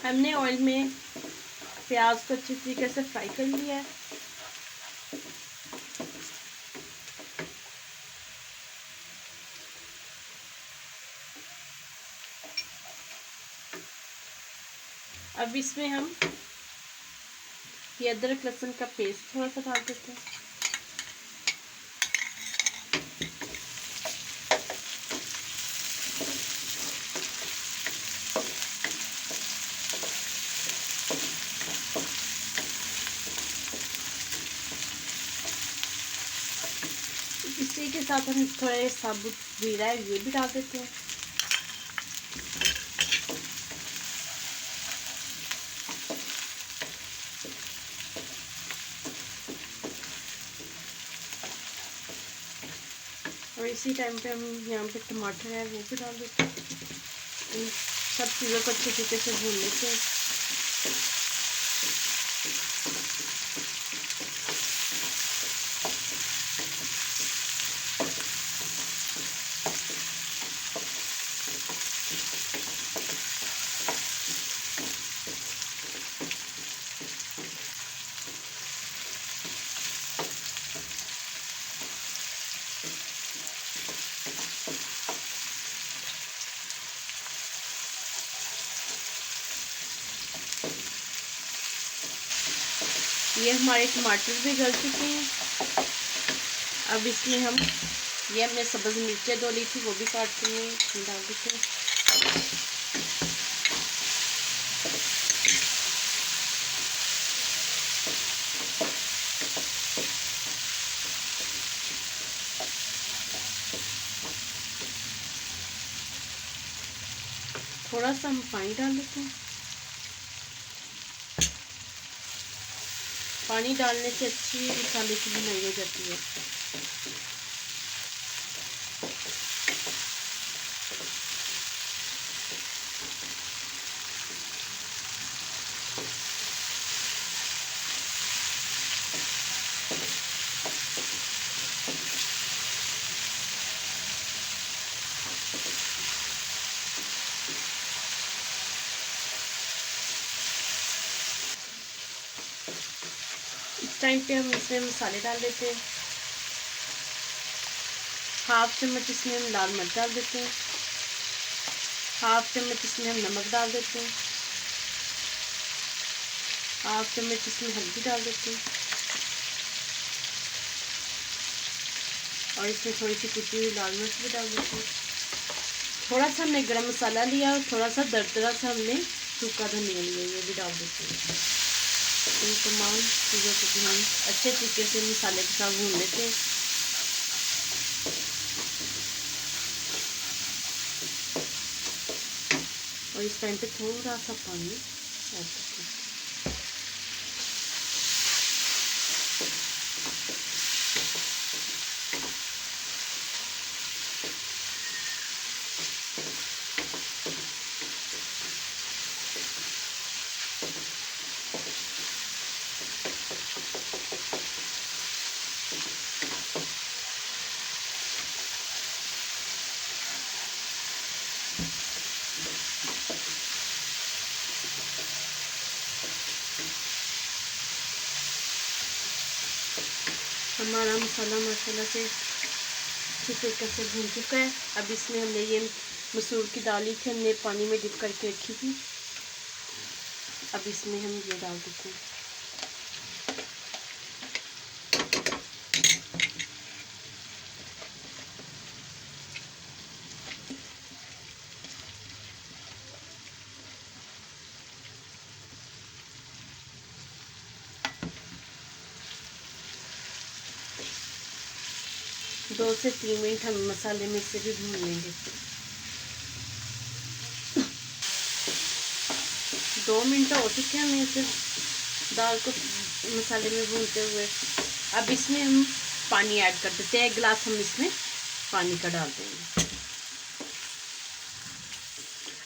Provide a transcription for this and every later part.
हमने ऑयल में प्याज को अच्छी तरीके से फ्राई कर लिया है। अब इसमें हम ये अदरक लहसुन का पेस्ट थोड़ा सा डाल देते हैं। इसी के साथ हम थोड़े साबुत जीरा है ये भी डाल देते हैं। और इसी टाइम पे हम यहाँ पे टमाटर है वो भी डाल देते हैं। इन सब चीज़ों को अच्छे तरीके से भून लेते हैं। ये हमारे टमाटर भी गल चुके हैं। अब इसमें हम ये हमने सब्ज़ मिर्चें 2 ली थी वो भी काट के इसमें डाल देते हैं। थोड़ा सा हम पानी डाल देते हैं। पानी डालने से अच्छी मसाले की बुनाई हो जाती है। इस टाइम पे हम इसमें मसाले डाल देते हैं। हाफ चम्मच इसमें हम लाल मिर्च डाल देते हैं। हाफ चम्मच इसमें हम नमक डाल देते हैं। हाफ चम्मच इसमें हल्दी डाल देते हैं। और इसमें थोड़ी सी कुटी हुई लाल मिर्च भी डाल देते हैं। थोड़ा सा हमने गरम मसाला लिया और थोड़ा सा दरदरा सा हमने सूखा धनिया लिया, ये भी डाल देते हैं। इन तमाम चीज़ों को भी हम अच्छे तरीके से मसाले के साथ भून लेते हैं। और इस टाइम पे थोड़ा सा पानी ऐड करते हैं। हमारा मसाला माशाल्लाह से अच्छी तरीके से भून चुका है। अब इसमें हमने ये मसूर की दाल थी हमने पानी में डिप करके रखी थी। अब इसमें हम ये डाल देते हैं। दो से 3 मिनट हम मसाले में से भी भून लेंगे। 2 मिनट हो चुके हैं हमें इसे दाल को मसाले में भूनते हुए। अब इसमें हम पानी ऐड कर देते हैं। 1 गिलास हम इसमें पानी का डाल देंगे।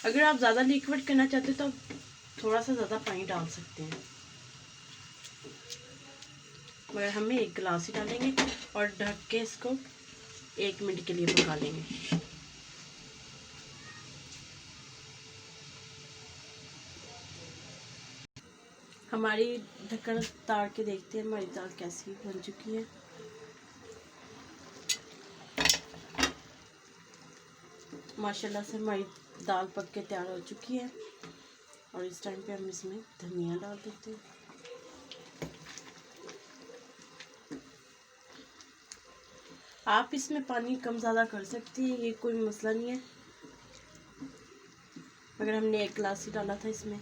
अगर आप ज़्यादा लिक्विड करना चाहते तो थोड़ा सा ज़्यादा पानी डाल सकते हैं, मगर हमें 1 गिलास ही डालेंगे और ढक के इसको 1 मिनट के लिए पका लेंगे। 1 हमारी ढक्कन उतार के देखते हैं हमारी दाल कैसी बन चुकी है। माशाल्लाह से हमारी दाल पक के तैयार हो चुकी है और इस टाइम पे हम इसमें धनिया डाल देते हैं। आप इसमें पानी कम ज़्यादा कर सकती हैं, ये कोई मसला नहीं है, मगर हमने 1 गिलास ही डाला था इसमें।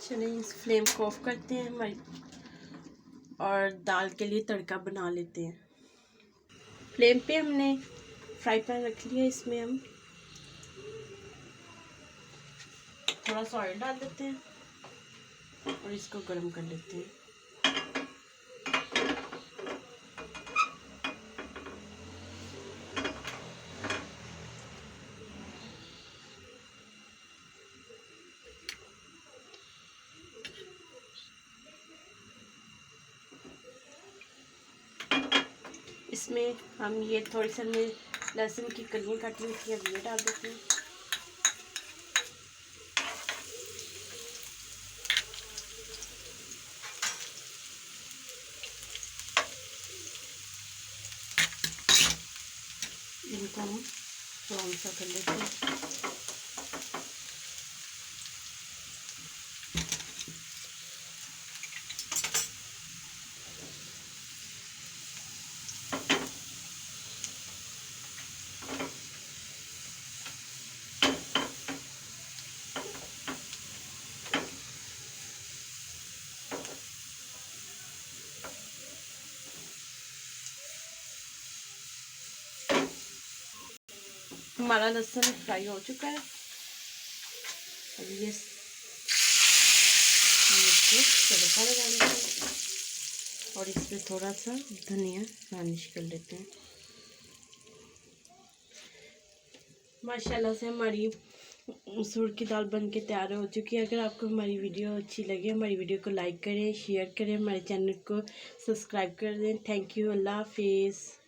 चलिए इस फ्लेम को ऑफ करते हैं हमारी और दाल के लिए तड़का बना लेते हैं। फ्लेम पे हमने फ्राई पैन रख लिया, इसमें हम थोड़ा सा ऑयल डाल देते हैं और इसको गर्म कर लेते हैं। इसमें हम ये थोड़ी सी हमने लहसुन की कलियां काटी हुई थी, अब ये डाल देते हैं। इनको हम ब्राउन सा कर लेते हैं। हमारा लहसुन फ्राई हो चुका है, अब ये हम इसको तड़का लगा लेते हैं और इसमें थोड़ा सा धनिया गार्निश कर लेते हैं। माशाल्लाह से हमारी मसूर की दाल बन के तैयार हो चुकी है। अगर आपको हमारी वीडियो अच्छी लगे, हमारी वीडियो को लाइक करें, शेयर करें, हमारे चैनल को सब्सक्राइब कर दें। Thank you. अल्लाह हाफिज़।